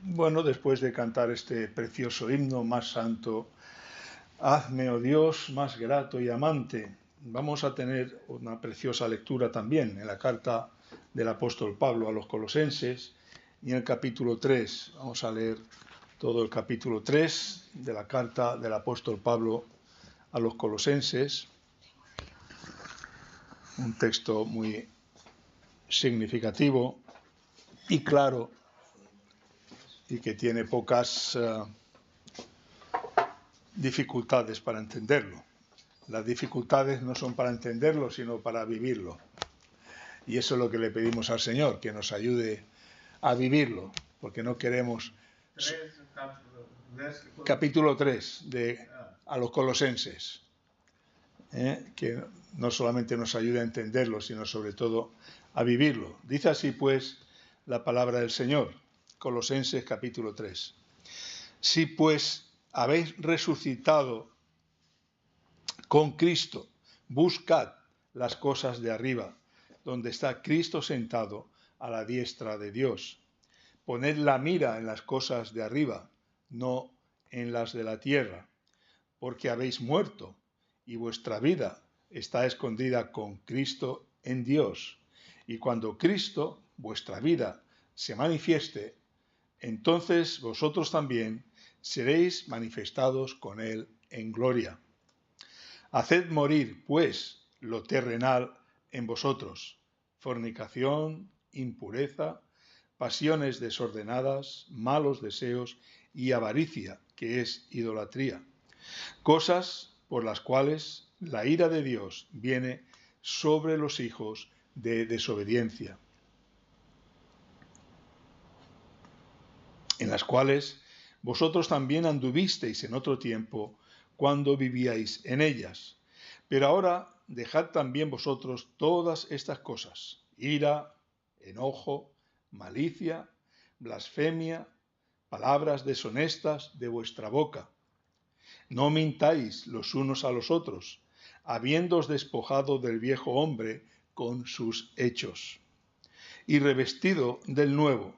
Bueno, después de cantar este precioso himno más santo, hazme, oh Dios, más grato y amante, vamos a tener una preciosa lectura también en la carta del apóstol Pablo a los Colosenses y en el capítulo 3. Vamos a leer todo el capítulo 3 de la carta del apóstol Pablo a los Colosenses, un texto muy significativo y claro y que tiene pocas dificultades para entenderlo. Las dificultades no son para entenderlo, sino para vivirlo. Y eso es lo que le pedimos al Señor, que nos ayude a vivirlo, porque no queremos... Capítulo 3 a los Colosenses, que no solamente nos ayude a entenderlo, sino sobre todo a vivirlo. Dice así pues la palabra del Señor, Colosenses capítulo 3. Si pues habéis resucitado con Cristo, buscad las cosas de arriba, donde está Cristo sentado a la diestra de Dios. Poned la mira en las cosas de arriba, no en las de la tierra, porque habéis muerto, y vuestra vida está escondida con Cristo en Dios. Y cuando Cristo, vuestra vida, se manifieste, entonces vosotros también seréis manifestados con Él en gloria. Haced morir, pues, lo terrenal en vosotros: fornicación, impureza, pasiones desordenadas, malos deseos y avaricia, que es idolatría. Cosas por las cuales la ira de Dios viene sobre los hijos de desobediencia, en las cuales vosotros también anduvisteis en otro tiempo cuando vivíais en ellas. Pero ahora dejad también vosotros todas estas cosas: ira, enojo, malicia, blasfemia, palabras deshonestas de vuestra boca. No mintáis los unos a los otros, habiéndoos despojado del viejo hombre con sus hechos, y revestido del nuevo,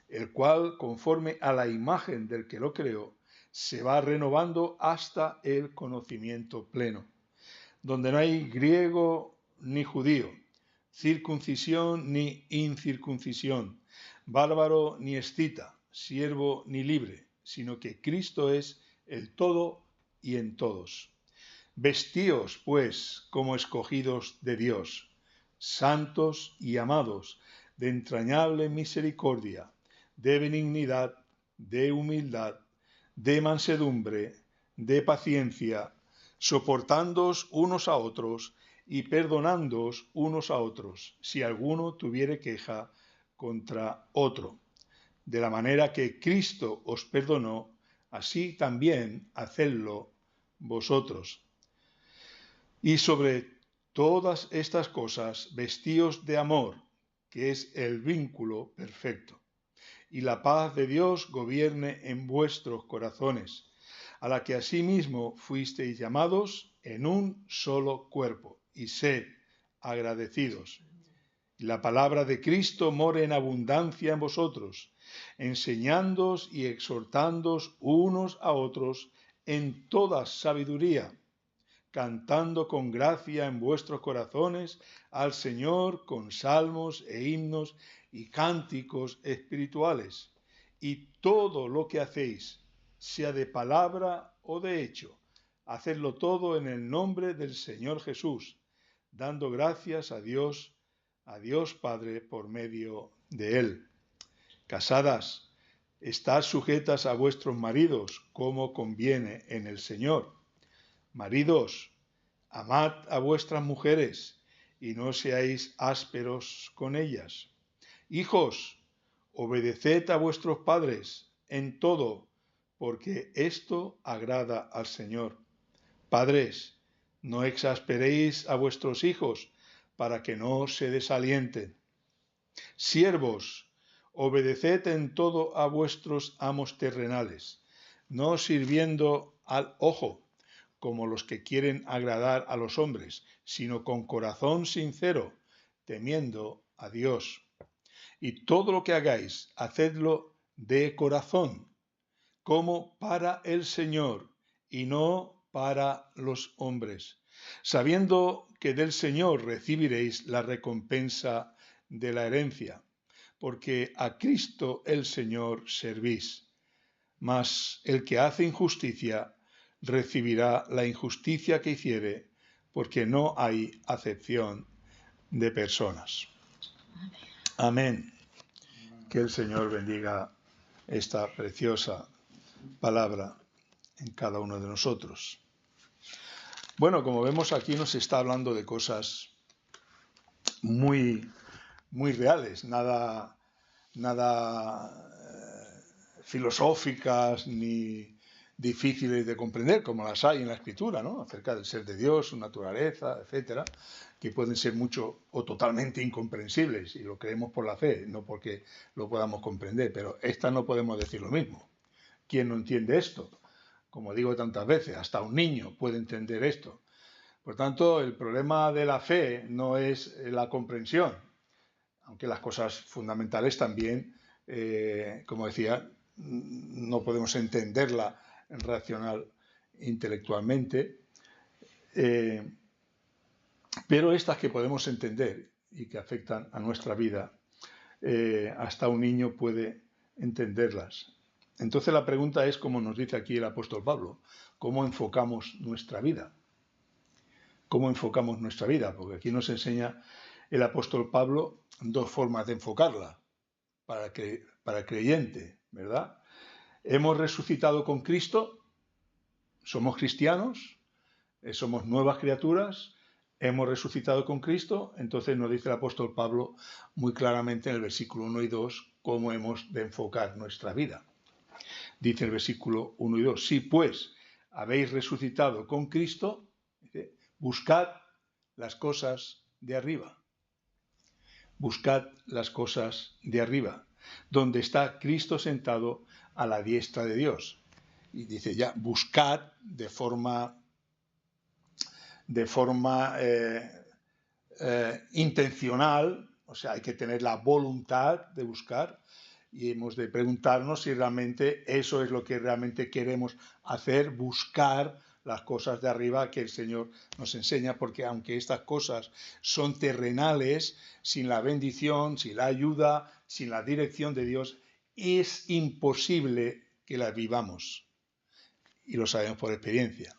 el cual, conforme a la imagen del que lo creó, se va renovando hasta el conocimiento pleno, donde no hay griego ni judío, circuncisión ni incircuncisión, bárbaro ni escita, siervo ni libre, sino que Cristo es el todo y en todos. Vestíos, pues, como escogidos de Dios, santos y amados, de entrañable misericordia, de benignidad, de humildad, de mansedumbre, de paciencia, soportándoos unos a otros y perdonándoos unos a otros, si alguno tuviere queja contra otro. De la manera que Cristo os perdonó, así también hacedlo vosotros. Y sobre todas estas cosas, vestíos de amor, que es el vínculo perfecto. Y la paz de Dios gobierne en vuestros corazones, a la que asimismo fuisteis llamados en un solo cuerpo, y sed agradecidos. Y la palabra de Cristo more en abundancia en vosotros, enseñándoos y exhortándoos unos a otros en toda sabiduría, cantando con gracia en vuestros corazones al Señor con salmos e himnos y cánticos espirituales. Y todo lo que hacéis, sea de palabra o de hecho, hacedlo todo en el nombre del Señor Jesús, dando gracias a Dios Padre por medio de Él. Casadas, estad sujetas a vuestros maridos como conviene en el Señor. Maridos, amad a vuestras mujeres y no seáis ásperos con ellas. Hijos, obedeced a vuestros padres en todo, porque esto agrada al Señor. Padres, no exasperéis a vuestros hijos para que no se desalienten. Siervos, obedeced en todo a vuestros amos terrenales, no sirviendo al ojo, como los que quieren agradar a los hombres, sino con corazón sincero, temiendo a Dios. Y todo lo que hagáis, hacedlo de corazón, como para el Señor y no para los hombres, sabiendo que del Señor recibiréis la recompensa de la herencia, porque a Cristo el Señor servís. Mas el que hace injusticia recibirá la injusticia que hiciere, porque no hay acepción de personas. Amén. Que el Señor bendiga esta preciosa palabra en cada uno de nosotros. Bueno, como vemos aquí nos está hablando de cosas muy, muy reales, nada filosóficas ni difíciles de comprender, como las hay en la Escritura, ¿no? Acerca del ser de Dios, su naturaleza, etcétera, que pueden ser mucho o totalmente incomprensibles, y lo creemos por la fe, no porque lo podamos comprender, pero esta no podemos decir lo mismo. ¿Quién no entiende esto? Como digo tantas veces, hasta un niño puede entender esto. Por tanto, el problema de la fe no es la comprensión, aunque las cosas fundamentales también, como decía, no podemos entenderla racional intelectualmente, pero estas que podemos entender y que afectan a nuestra vida, hasta un niño puede entenderlas. Entonces la pregunta es, como nos dice aquí el apóstol Pablo, ¿cómo enfocamos nuestra vida? ¿Cómo enfocamos nuestra vida? Porque aquí nos enseña el apóstol Pablo dos formas de enfocarla para el creyente, ¿verdad? Hemos resucitado con Cristo, somos cristianos, somos nuevas criaturas, hemos resucitado con Cristo, entonces nos dice el apóstol Pablo muy claramente en el versículo 1 y 2 cómo hemos de enfocar nuestra vida. Dice el versículo 1 y 2, si pues habéis resucitado con Cristo, dice, buscad las cosas de arriba. Buscad las cosas de arriba, donde está Cristo sentado a la diestra de Dios. Y dice ya, buscad de forma intencional, o sea, hay que tener la voluntad de buscar y hemos de preguntarnos si realmente eso es lo que realmente queremos hacer, buscar las cosas de arriba que el Señor nos enseña, porque aunque estas cosas son terrenales, sin la bendición, sin la ayuda, sin la dirección de Dios, es imposible que las vivamos. Y lo sabemos por experiencia.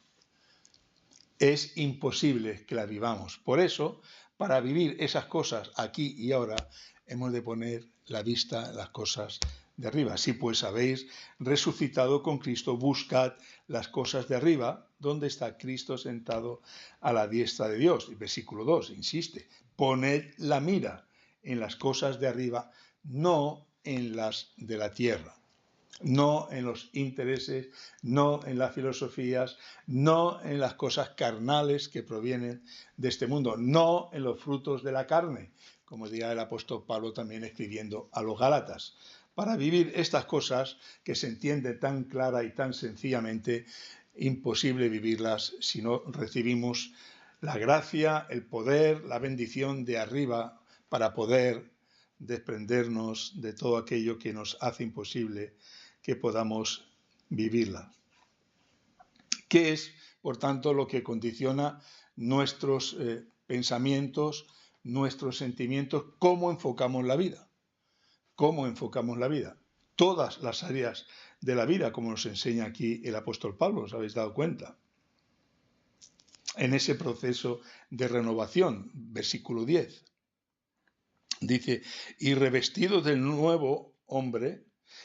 Es imposible que las vivamos. Por eso, para vivir esas cosas aquí y ahora, hemos de poner la vista en las cosas de arriba. Si pues habéis resucitado con Cristo, buscad las cosas de arriba, donde está Cristo sentado a la diestra de Dios. Y versículo 2 insiste, poned la mira en las cosas de arriba, no en las de la tierra. No en los intereses, no en las filosofías, no en las cosas carnales que provienen de este mundo, no en los frutos de la carne, como dirá el apóstol Pablo también escribiendo a los Gálatas. Para vivir estas cosas que se entienden tan clara y tan sencillamente, imposible vivirlas si no recibimos la gracia, el poder, la bendición de arriba para poder desprendernos de todo aquello que nos hace imposible que podamos vivirla. ¿Qué es, por tanto, lo que condiciona nuestros pensamientos, nuestros sentimientos? ¿Cómo enfocamos la vida? ¿Cómo enfocamos la vida? Todas las áreas de la vida, como nos enseña aquí el apóstol Pablo, ¿os habéis dado cuenta? En ese proceso de renovación, versículo 10, dice, y revestidos del nuevo hombre,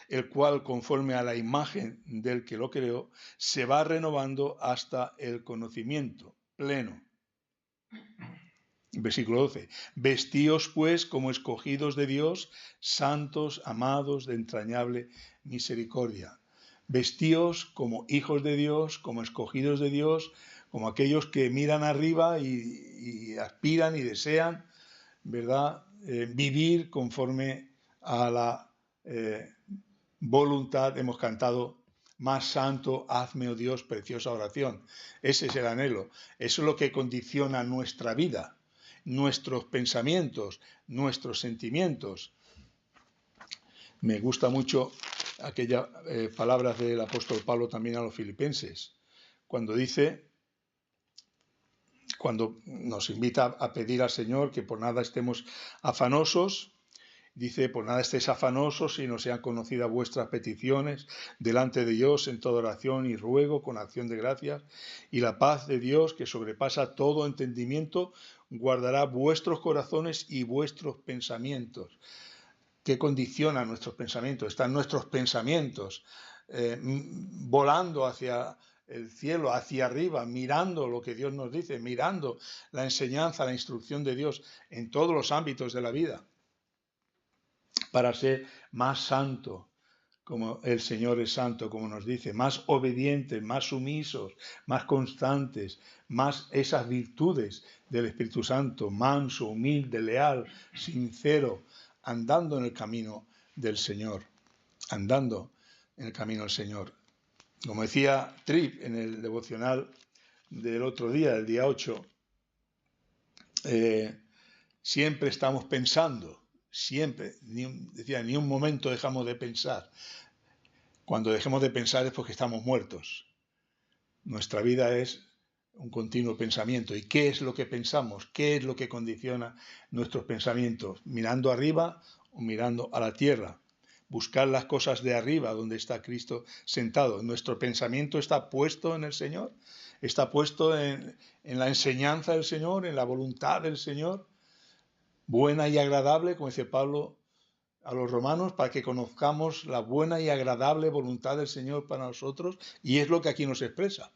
el cual, conforme a la imagen del que lo creó, se va renovando hasta el conocimiento pleno. Versículo 12. Vestíos pues como escogidos de Dios, santos, amados, de entrañable misericordia. Vestíos como hijos de Dios, como escogidos de Dios, como aquellos que miran arriba y aspiran y desean, ¿verdad? Vivir conforme a la voluntad. Hemos cantado, más santo, hazme, oh Dios, preciosa oración. Ese es el anhelo. Eso es lo que condiciona nuestra vida, nuestros pensamientos, nuestros sentimientos. Me gusta mucho aquellas palabras del apóstol Pablo también a los filipenses, cuando dice, cuando nos invita a pedir al Señor que por nada estemos afanosos. Dice, por nada estéis afanosos, sino sean conocidas vuestras peticiones delante de Dios en toda oración y ruego con acción de gracias, y la paz de Dios, que sobrepasa todo entendimiento, guardará vuestros corazones y vuestros pensamientos. ¿Qué condiciona nuestros pensamientos? Están nuestros pensamientos volando hacia el cielo, hacia arriba, mirando lo que Dios nos dice, mirando la enseñanza, la instrucción de Dios en todos los ámbitos de la vida, para ser más santo, como el Señor es santo, como nos dice, más obedientes, más sumisos, más constantes, más esas virtudes del Espíritu Santo, manso, humilde, leal, sincero, andando en el camino del Señor, andando en el camino del Señor. Como decía Tripp en el devocional del otro día, el día 8, siempre estamos pensando, siempre, decía, ni un momento dejamos de pensar. Cuando dejemos de pensar es porque estamos muertos. Nuestra vida es un continuo pensamiento. ¿Y qué es lo que pensamos? ¿Qué es lo que condiciona nuestros pensamientos? ¿Mirando arriba o mirando a la tierra? Buscar las cosas de arriba, donde está Cristo sentado. ¿Nuestro pensamiento está puesto en el Señor? ¿Está puesto en la enseñanza del Señor, en la voluntad del Señor? Buena y agradable, como dice Pablo a los romanos, para que conozcamos la buena y agradable voluntad del Señor para nosotros, y es lo que aquí nos expresa.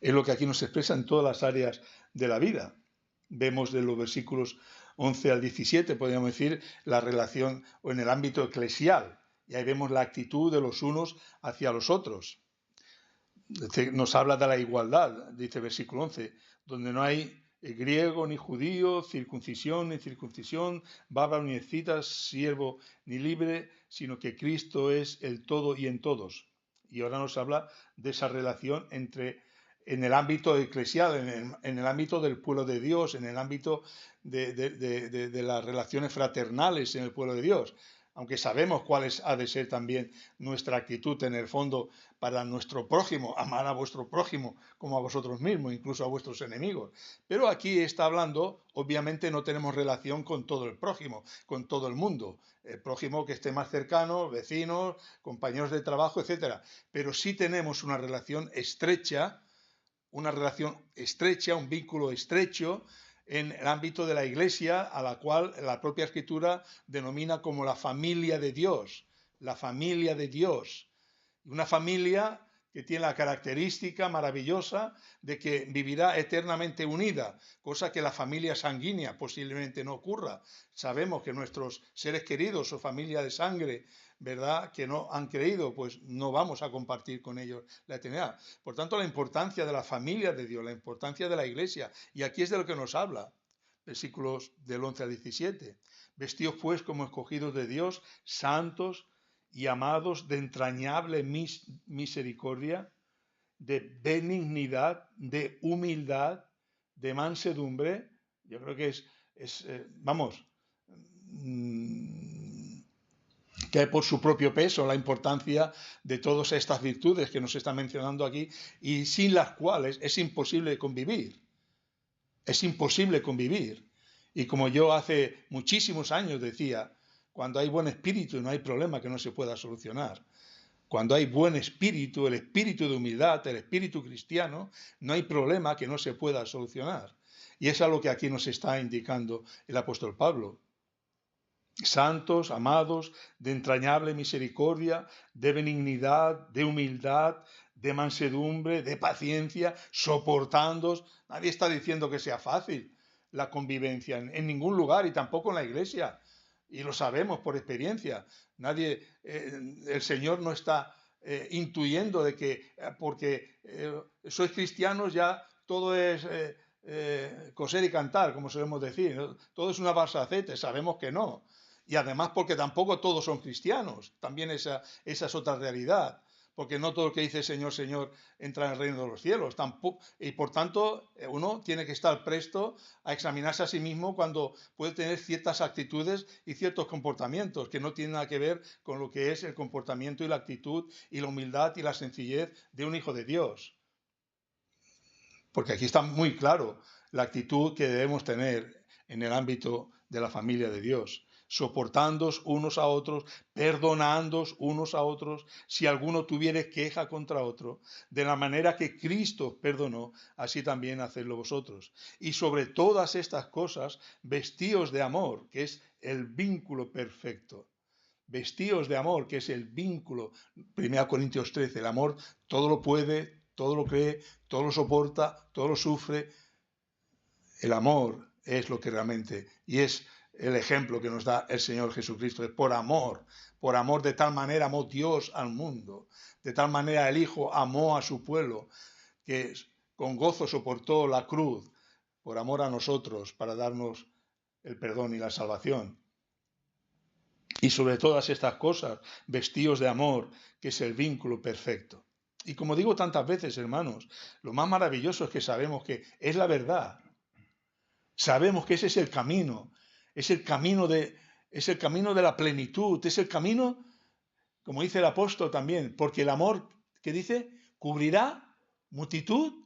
Es lo que aquí nos expresa en todas las áreas de la vida. Vemos de los versículos 11 al 17, podríamos decir, la relación o en el ámbito eclesial, y ahí vemos la actitud de los unos hacia los otros. Nos habla de la igualdad, dice el versículo 11, donde no hay griego ni judío, circuncisión ni circuncisión, bárbaro ni escita, siervo ni libre, sino que Cristo es el todo y en todos. Y ahora nos habla de esa relación en el ámbito eclesial, en el ámbito del pueblo de Dios, en el ámbito de las relaciones fraternales en el pueblo de Dios. Aunque sabemos cuál ha de ser también nuestra actitud en el fondo para nuestro prójimo, amar a vuestro prójimo como a vosotros mismos, incluso a vuestros enemigos. Pero aquí está hablando, obviamente no tenemos relación con todo el prójimo, con todo el mundo, el prójimo que esté más cercano, vecinos, compañeros de trabajo, etc. Pero sí tenemos una relación estrecha, un vínculo estrecho en el ámbito de la Iglesia, a la cual la propia Escritura denomina como la familia de Dios. La familia de Dios. Una familia que tiene la característica maravillosa de que vivirá eternamente unida, cosa que la familia sanguínea posiblemente no ocurra. Sabemos que nuestros seres queridos o familia de sangre, ¿verdad?, que no han creído, pues no vamos a compartir con ellos la eternidad. Por tanto, la importancia de la familia de Dios, la importancia de la Iglesia, y aquí es de lo que nos habla, versículos del 11 al 17. Vestíos pues como escogidos de Dios, santos y amados, de entrañable misericordia, de benignidad, de humildad, de mansedumbre. Yo creo que que por su propio peso la importancia de todas estas virtudes que nos está mencionando aquí, y sin las cuales es imposible convivir. Es imposible convivir. Y como yo hace muchísimos años decía, cuando hay buen espíritu no hay problema que no se pueda solucionar. Cuando hay buen espíritu, el espíritu de humildad, el espíritu cristiano, no hay problema que no se pueda solucionar. Y es lo que aquí nos está indicando el apóstol Pablo. Santos, amados, de entrañable misericordia, de benignidad, de humildad, de mansedumbre, de paciencia, soportándoos. Nadie está diciendo que sea fácil la convivencia en ningún lugar, y tampoco en la Iglesia. Y lo sabemos por experiencia. El Señor no está intuyendo de que porque sois cristianos ya todo es coser y cantar, como solemos decir, ¿no? Todo es una balsacete. Sabemos que no. Y además porque tampoco todos son cristianos. También esa es otra realidad. porque no todo el que dice Señor, Señor entra en el reino de los cielos. Y por tanto, uno tiene que estar presto a examinarse a sí mismo cuando puede tener ciertas actitudes y ciertos comportamientos que no tienen nada que ver con lo que es el comportamiento y la actitud y la humildad y la sencillez de un hijo de Dios. Porque aquí está muy claro la actitud que debemos tener en el ámbito de la familia de Dios, soportándoos unos a otros, perdonándoos unos a otros, si alguno tuviere queja contra otro, de la manera que Cristo perdonó, así también hacedlo vosotros. Y sobre todas estas cosas, vestíos de amor, que es el vínculo perfecto. Vestíos de amor, que es el vínculo. 1 Corintios 13, el amor todo lo puede, todo lo cree, todo lo soporta, todo lo sufre. El amor es lo que realmente, y es el ejemplo que nos da el Señor Jesucristo, es por amor de tal manera amó Dios al mundo, de tal manera el Hijo amó a su pueblo, que con gozo soportó la cruz, por amor a nosotros, para darnos el perdón y la salvación. Y sobre todas estas cosas, vestíos de amor, que es el vínculo perfecto. Y como digo tantas veces, hermanos, lo más maravilloso es que sabemos que es la verdad. Sabemos que ese es el camino. Es el camino de la plenitud. Es el camino, como dice el apóstol también, porque el amor, que dice, cubrirá multitud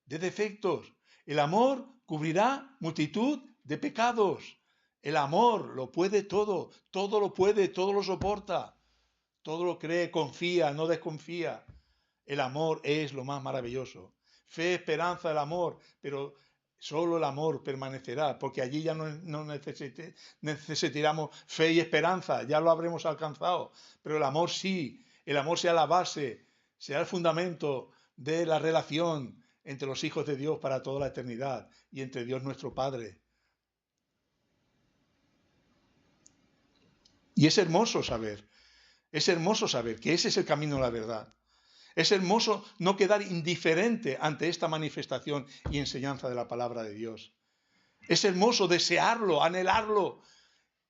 de defectos. El amor cubrirá multitud de pecados. El amor lo puede todo lo puede, todo lo soporta, todo lo cree, confía, no desconfía. El amor es lo más maravilloso. Fe, esperanza, el amor, pero solo el amor permanecerá, porque allí ya no necesitaremos fe y esperanza, ya lo habremos alcanzado, pero el amor sí, el amor sea la base, sea el fundamento de la relación entre los hijos de Dios para toda la eternidad y entre Dios nuestro Padre. Y es hermoso saber que ese es el camino a la verdad. Es hermoso no quedar indiferente ante esta manifestación y enseñanza de la palabra de Dios. Es hermoso desearlo, anhelarlo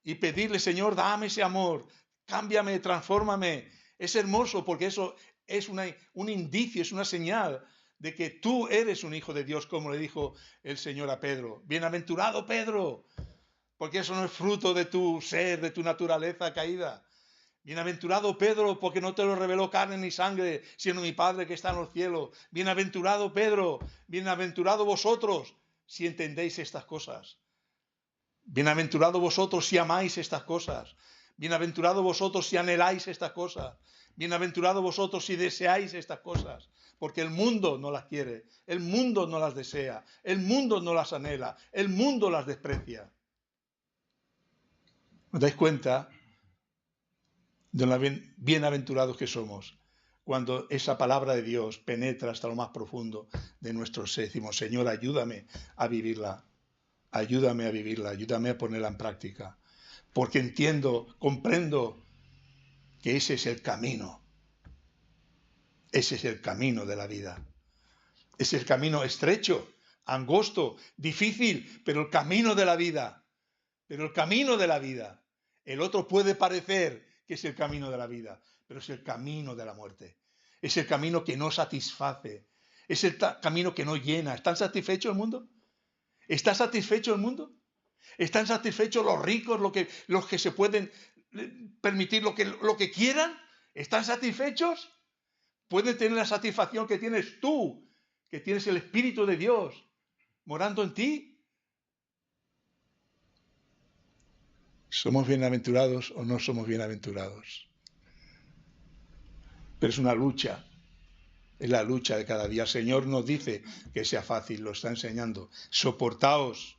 y pedirle, Señor, dame ese amor, cámbiame, transfórmame. Es hermoso porque eso es un indicio, es una señal de que tú eres un hijo de Dios, como le dijo el Señor a Pedro. Bienaventurado Pedro, porque eso no es fruto de tu ser, de tu naturaleza caída. Bienaventurado Pedro, porque no te lo reveló carne ni sangre, sino mi Padre que está en los cielos. Bienaventurado Pedro, bienaventurado vosotros, si entendéis estas cosas. Bienaventurado vosotros si amáis estas cosas. Bienaventurado vosotros si anheláis estas cosas. Bienaventurado vosotros si deseáis estas cosas. Porque el mundo no las quiere, el mundo no las desea, el mundo no las anhela, el mundo las desprecia. ¿Os dais cuenta de lo bienaventurados que somos cuando esa palabra de Dios penetra hasta lo más profundo de nuestro ser? Decimos, Señor, ayúdame a vivirla, ayúdame a ponerla en práctica, porque entiendo, comprendo que ese es el camino de la vida. Es el camino estrecho, angosto, difícil, pero el camino de la vida, El otro puede parecer que es el camino de la vida, pero es el camino de la muerte. Es el camino que no satisface. Es el camino que no llena. ¿Están satisfechos el mundo? ¿Está satisfecho el mundo? ¿Están satisfechos los ricos, los que se pueden permitir lo que quieran? ¿Están satisfechos? ¿Pueden tener la satisfacción que tienes tú, que tienes el Espíritu de Dios morando en ti? ¿Somos bienaventurados o no somos bienaventurados? Pero es una lucha. Es la lucha de cada día. El Señor nos dice que sea fácil, lo está enseñando. Soportaos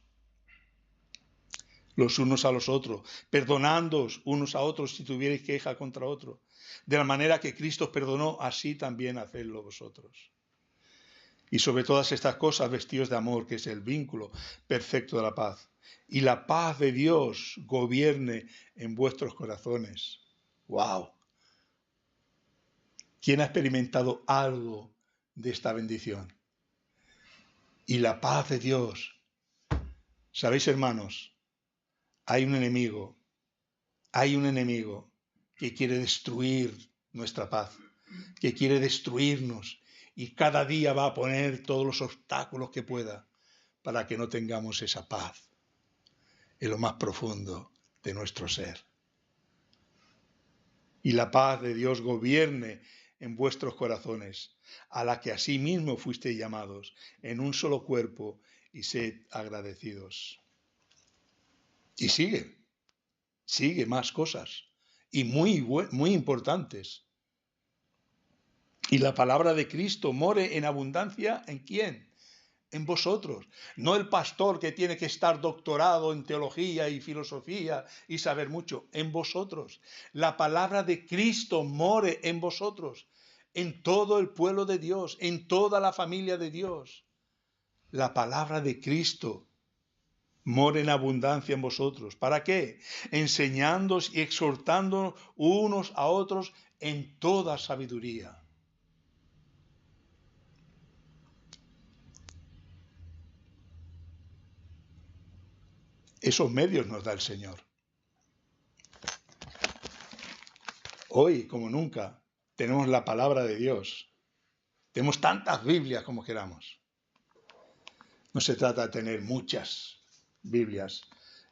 los unos a los otros, perdonándoos unos a otros si tuvierais queja contra otro. De la manera que Cristo os perdonó, así también hacedlo vosotros. Y sobre todas estas cosas, vestidos de amor, que es el vínculo perfecto de la paz. Y la paz de Dios gobierne en vuestros corazones. ¡Wow! ¿Quién ha experimentado algo de esta bendición? Y la paz de Dios. ¿Sabéis, hermanos? Hay un enemigo que quiere destruir nuestra paz. que quiere destruirnos y cada día va a poner todos los obstáculos que pueda para que no tengamos esa paz en lo más profundo de nuestro ser. Y la paz de Dios gobierne en vuestros corazones, a la que asimismo fuisteis llamados, en un solo cuerpo, y sed agradecidos. Y sigue más cosas, y muy importantes. Y la palabra de Cristo more en abundancia, ¿en quién? En vosotros. No el pastor que tiene que estar doctorado en teología y filosofía y saber mucho. En vosotros. La palabra de Cristo more en vosotros. En todo el pueblo de Dios. En toda la familia de Dios. La palabra de Cristo more en abundancia en vosotros. ¿Para qué? Enseñándoos y exhortándonos unos a otros en toda sabiduría. Esos medios nos da el Señor. Hoy, como nunca, tenemos la palabra de Dios. Tenemos tantas Biblias como queramos. No se trata de tener muchas Biblias,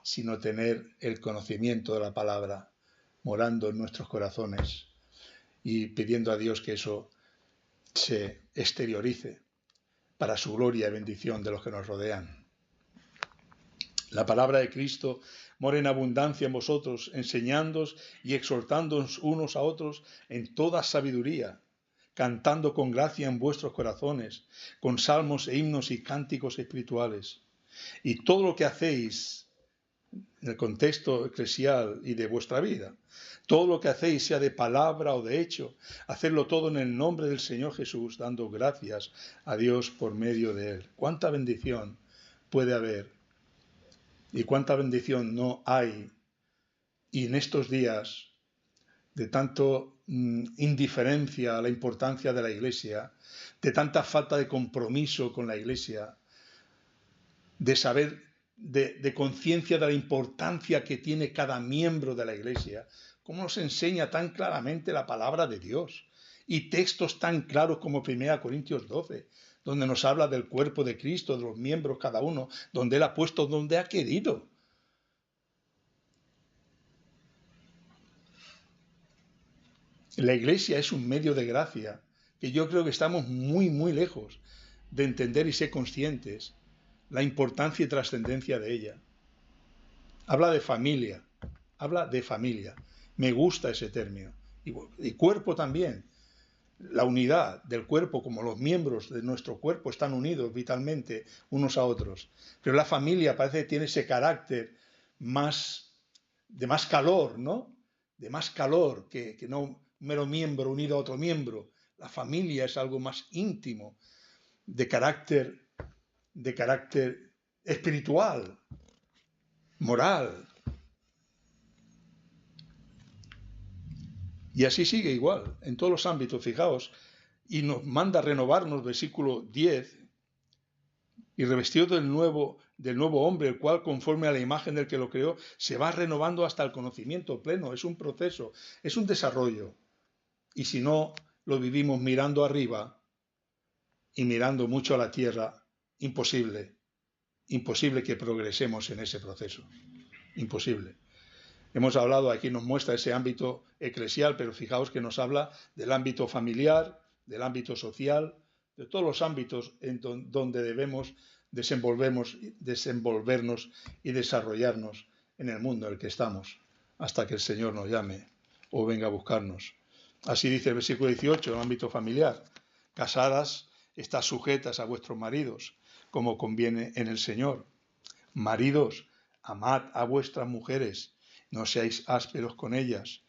sino tener el conocimiento de la palabra morando en nuestros corazones y pidiendo a Dios que eso se exteriorice para su gloria y bendición de los que nos rodean. La palabra de Cristo mora en abundancia en vosotros, enseñándoos y exhortándoos unos a otros en toda sabiduría, cantando con gracia en vuestros corazones, con salmos e himnos y cánticos espirituales. Y todo lo que hacéis en el contexto eclesial y de vuestra vida, todo lo que hacéis, sea de palabra o de hecho, hacedlo todo en el nombre del Señor Jesús, dando gracias a Dios por medio de Él. ¿Cuánta bendición puede haber? Y cuánta bendición no hay. Y en estos días de tanto indiferencia a la importancia de la Iglesia, de tanta falta de compromiso con la Iglesia, de saber, de conciencia de la importancia que tiene cada miembro de la Iglesia, cómo nos enseña tan claramente la palabra de Dios. Y textos tan claros como 1 Corintios 12, donde nos habla del cuerpo de Cristo, de los miembros cada uno, donde Él ha puesto donde ha querido. La Iglesia es un medio de gracia que yo creo que estamos muy lejos de entender y ser conscientes la importancia y trascendencia de ella. Habla de familia. Me gusta ese término. Y cuerpo también. La unidad del cuerpo, como los miembros de nuestro cuerpo están unidos vitalmente unos a otros. Pero la familia parece que tiene ese carácter de más calor, ¿no? De más calor que no un mero miembro unido a otro miembro. La familia es algo más íntimo, de carácter espiritual, moral. Y así sigue igual, en todos los ámbitos, fijaos, y nos manda a renovarnos, versículo 10, y revestido del nuevo hombre, el cual conforme a la imagen del que lo creó, se va renovando hasta el conocimiento pleno. Es un proceso, es un desarrollo. Y si no lo vivimos mirando arriba y mirando mucho a la tierra, imposible que progresemos en ese proceso. Imposible. Hemos hablado, aquí nos muestra ese ámbito eclesial, pero fijaos que nos habla del ámbito familiar, del ámbito social, de todos los ámbitos en donde debemos desenvolvernos y desarrollarnos en el mundo en el que estamos, hasta que el Señor nos llame o venga a buscarnos. Así dice el versículo 18, en el ámbito familiar. Casadas, estad sujetas a vuestros maridos, como conviene en el Señor. Maridos, amad a vuestras mujeres, no seáis ásperos con ellas.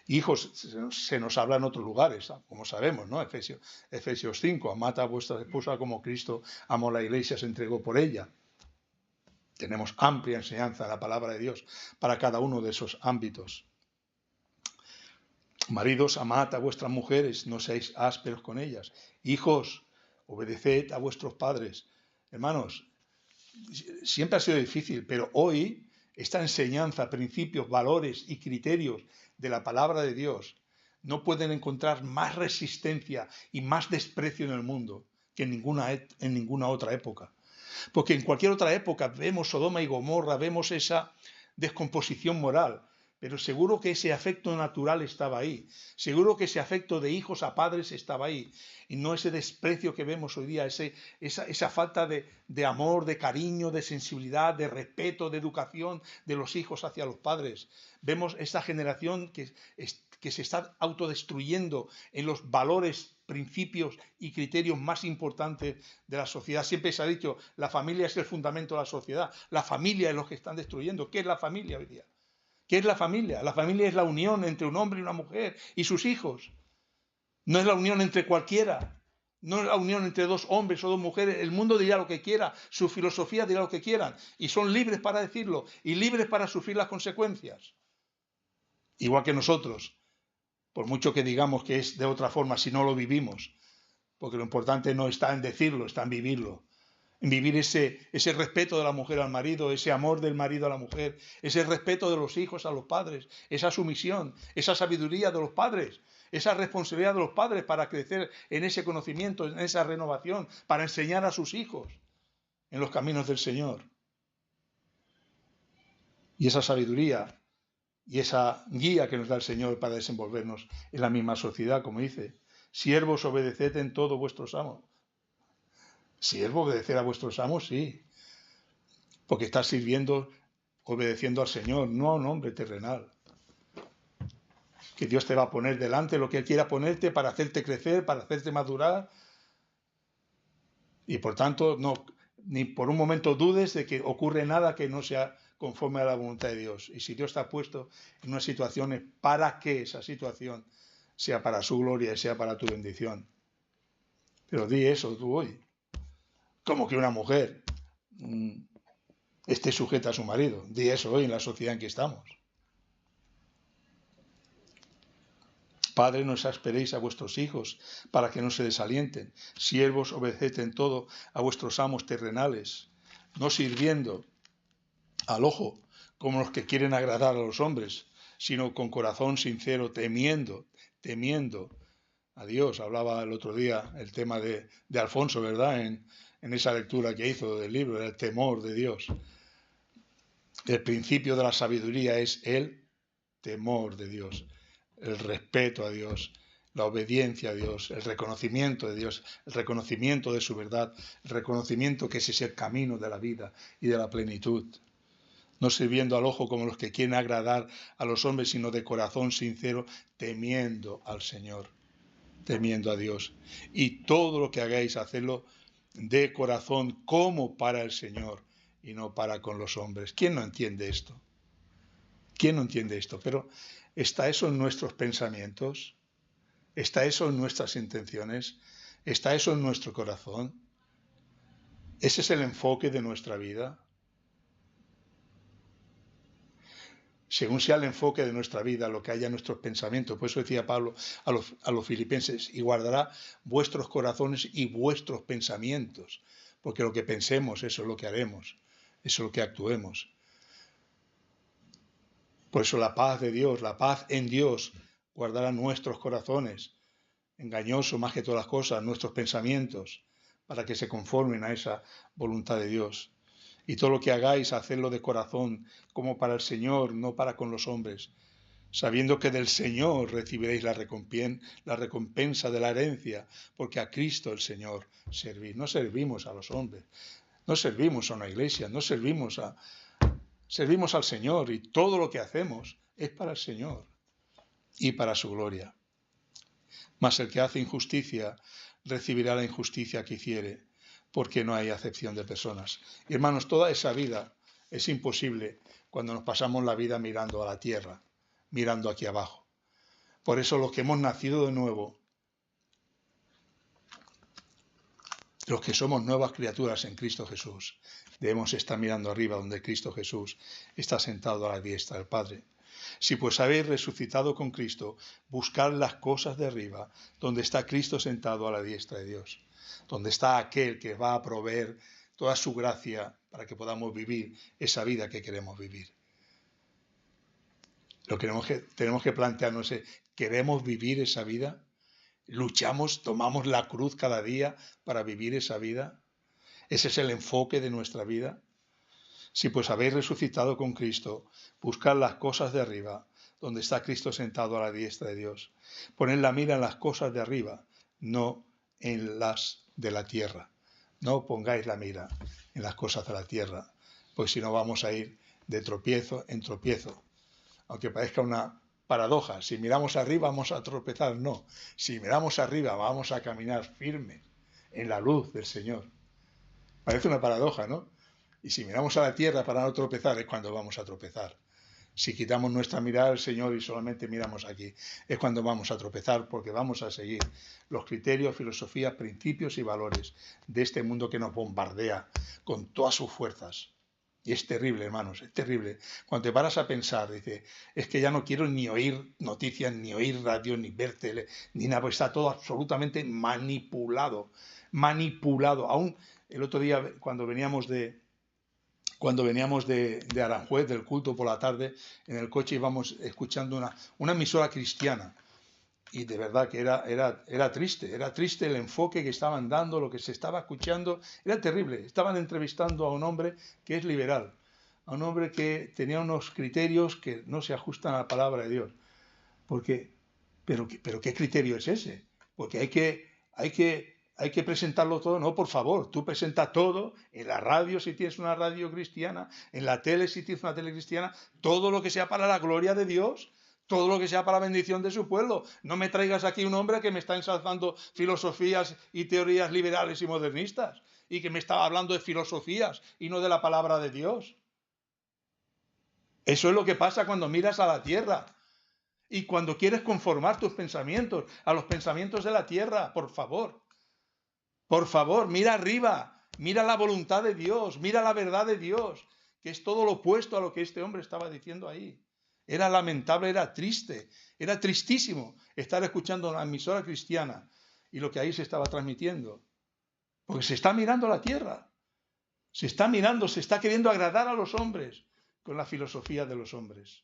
Hijos, se nos habla en otros lugares, como sabemos, ¿no? Efesios 5, amad a vuestra esposa como Cristo amó la iglesia, se entregó por ella. Tenemos amplia enseñanza de la palabra de Dios para cada uno de esos ámbitos. Maridos, amad a vuestras mujeres, no seáis ásperos con ellas. Hijos, obedeced a vuestros padres. Hermanos, siempre ha sido difícil, pero hoy esta enseñanza, principios, valores y criterios de la palabra de Dios no pueden encontrar más resistencia y más desprecio en el mundo que en ninguna otra época. Porque en cualquier otra época vemos Sodoma y Gomorra, vemos esa descomposición moral, pero seguro que ese afecto natural estaba ahí, seguro que ese afecto de hijos a padres estaba ahí, y no ese desprecio que vemos hoy día, esa falta de amor, de cariño, de sensibilidad, de respeto, de educación de los hijos hacia los padres. Vemos esta generación que se está autodestruyendo en los valores, principios y criterios más importantes de la sociedad. Siempre se ha dicho, la familia es el fundamento de la sociedad. La familia es lo que están destruyendo. ¿Qué es la familia hoy día? ¿Qué es la familia? La familia es la unión entre un hombre y una mujer y sus hijos. No es la unión entre cualquiera. No es la unión entre dos hombres o dos mujeres. El mundo dirá lo que quiera, su filosofía dirá lo que quieran, y son libres para decirlo y libres para sufrir las consecuencias. Igual que nosotros, por mucho que digamos que es de otra forma si no lo vivimos, porque lo importante no está en decirlo, está en vivirlo. En vivir ese respeto de la mujer al marido, ese amor del marido a la mujer, ese respeto de los hijos a los padres, esa sumisión, esa sabiduría de los padres, esa responsabilidad de los padres para crecer en ese conocimiento, en esa renovación, para enseñar a sus hijos en los caminos del Señor. Y esa sabiduría y esa guía que nos da el Señor para desenvolvernos en la misma sociedad, como dice, siervos, obedeced en todo vuestros amos. Siervo, obedecer a vuestros amos, sí, porque estás sirviendo, obedeciendo al Señor, no a un hombre terrenal. Que Dios te va a poner delante lo que Él quiera ponerte para hacerte crecer, para hacerte madurar. Y por tanto, no, ni por un momento dudes de que ocurre nada que no sea conforme a la voluntad de Dios. Y si Dios te ha puesto en una situación, es para que esa situación sea para su gloria y sea para tu bendición. Pero di eso tú hoy. ¿Cómo que una mujer esté sujeta a su marido? Di eso hoy en la sociedad en que estamos. Padre, no exasperéis a vuestros hijos para que no se desalienten. Siervos, obedeced en todo a vuestros amos terrenales, no sirviendo al ojo como los que quieren agradar a los hombres, sino con corazón sincero, temiendo a Dios. Hablaba el otro día el tema de Alfonso, ¿verdad? En esa lectura que hizo del libro, el temor de Dios. El principio de la sabiduría es el temor de Dios, el respeto a Dios, la obediencia a Dios, el reconocimiento de Dios, el reconocimiento de su verdad, el reconocimiento que ese es el camino de la vida y de la plenitud. No sirviendo al ojo como los que quieren agradar a los hombres, sino de corazón sincero, temiendo al Señor, temiendo a Dios. Y todo lo que hagáis, hacedlo de corazón como para el Señor y no para con los hombres. ¿Quién no entiende esto? ¿Quién no entiende esto? Pero ¿está eso en nuestros pensamientos? ¿Está eso en nuestras intenciones? ¿Está eso en nuestro corazón? ¿Ese es el enfoque de nuestra vida? Según sea el enfoque de nuestra vida, lo que haya en nuestros pensamientos. Por eso decía Pablo a los filipenses, y guardará vuestros corazones y vuestros pensamientos, porque lo que pensemos, eso es lo que haremos, eso es lo que actuemos. Por eso la paz de Dios, la paz en Dios, guardará nuestros corazones, engañoso más que todas las cosas, nuestros pensamientos, para que se conformen a esa voluntad de Dios. Y todo lo que hagáis, hacedlo de corazón, como para el Señor, no para con los hombres, sabiendo que del Señor recibiréis la recompensa de la herencia, porque a Cristo el Señor servís. No servimos a los hombres, no servimos a una iglesia, no servimos al Señor, y todo lo que hacemos es para el Señor y para su gloria. Mas el que hace injusticia recibirá la injusticia que hiciere, porque no hay acepción de personas. Y hermanos, toda esa vida es imposible cuando nos pasamos la vida mirando a la tierra, mirando aquí abajo. Por eso los que hemos nacido de nuevo, los que somos nuevas criaturas en Cristo Jesús, debemos estar mirando arriba donde Cristo Jesús está sentado a la diestra del Padre. Si pues habéis resucitado con Cristo, buscad las cosas de arriba, donde está Cristo sentado a la diestra de Dios, donde está aquel que va a proveer toda su gracia para que podamos vivir esa vida que queremos vivir. Lo que tenemos que plantearnos es, ¿queremos vivir esa vida? ¿Luchamos, tomamos la cruz cada día para vivir esa vida? ¿Ese es el enfoque de nuestra vida? Si pues habéis resucitado con Cristo, buscad las cosas de arriba, donde está Cristo sentado a la diestra de Dios. Poned la mira en las cosas de arriba, no en las de la tierra. No pongáis la mira en las cosas de la tierra, pues si no vamos a ir de tropiezo en tropiezo. Aunque parezca una paradoja, si miramos arriba vamos a tropezar, no. Si miramos arriba vamos a caminar firmes en la luz del Señor. Parece una paradoja, ¿no? Y si miramos a la tierra para no tropezar es cuando vamos a tropezar. Si quitamos nuestra mirada al Señor y solamente miramos aquí, es cuando vamos a tropezar, porque vamos a seguir los criterios, filosofías, principios y valores de este mundo que nos bombardea con todas sus fuerzas. Y es terrible, hermanos, es terrible. Cuando te paras a pensar, dices, es que ya no quiero ni oír noticias, ni oír radio, ni ver tele, ni nada, porque está todo absolutamente manipulado. Manipulado. Aún el otro día, cuando veníamos de Aranjuez, del culto por la tarde, en el coche íbamos escuchando una emisora cristiana. Y de verdad que era triste el enfoque que estaban dando, lo que se estaba escuchando, era terrible. Estaban entrevistando a un hombre que es liberal, a un hombre que tenía unos criterios que no se ajustan a la palabra de Dios. Pero ¿qué criterio es ese? Porque hay que presentarlo todo. No, por favor, tú presenta todo, en la radio si tienes una radio cristiana, en la tele si tienes una tele cristiana, todo lo que sea para la gloria de Dios, todo lo que sea para la bendición de su pueblo. No me traigas aquí un hombre que me está ensalzando filosofías y teorías liberales y modernistas y que me está hablando de filosofías y no de la palabra de Dios. Eso es lo que pasa cuando miras a la tierra y cuando quieres conformar tus pensamientos a los pensamientos de la tierra. Por favor, mira arriba, mira la voluntad de Dios, mira la verdad de Dios, que es todo lo opuesto a lo que este hombre estaba diciendo ahí. Era lamentable, era triste, era tristísimo estar escuchando una emisora cristiana y lo que ahí se estaba transmitiendo. Porque se está mirando la tierra, se está mirando, se está queriendo agradar a los hombres con la filosofía de los hombres.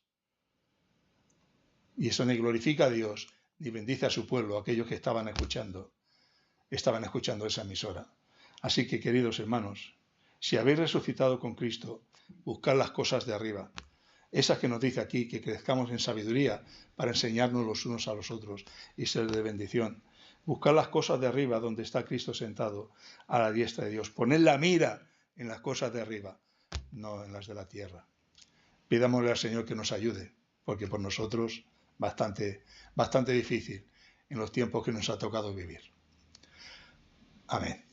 Y eso ni glorifica a Dios, ni bendice a su pueblo, aquellos que estaban escuchando esa emisora. Así que, queridos hermanos, si habéis resucitado con Cristo, buscad las cosas de arriba, esas que nos dice aquí, que crezcamos en sabiduría para enseñarnos los unos a los otros y ser de bendición. Buscad las cosas de arriba donde está Cristo sentado a la diestra de Dios. Poned la mira en las cosas de arriba, no en las de la tierra. Pidámosle al Señor que nos ayude, porque por nosotros bastante difícil en los tiempos que nos ha tocado vivir. Amén.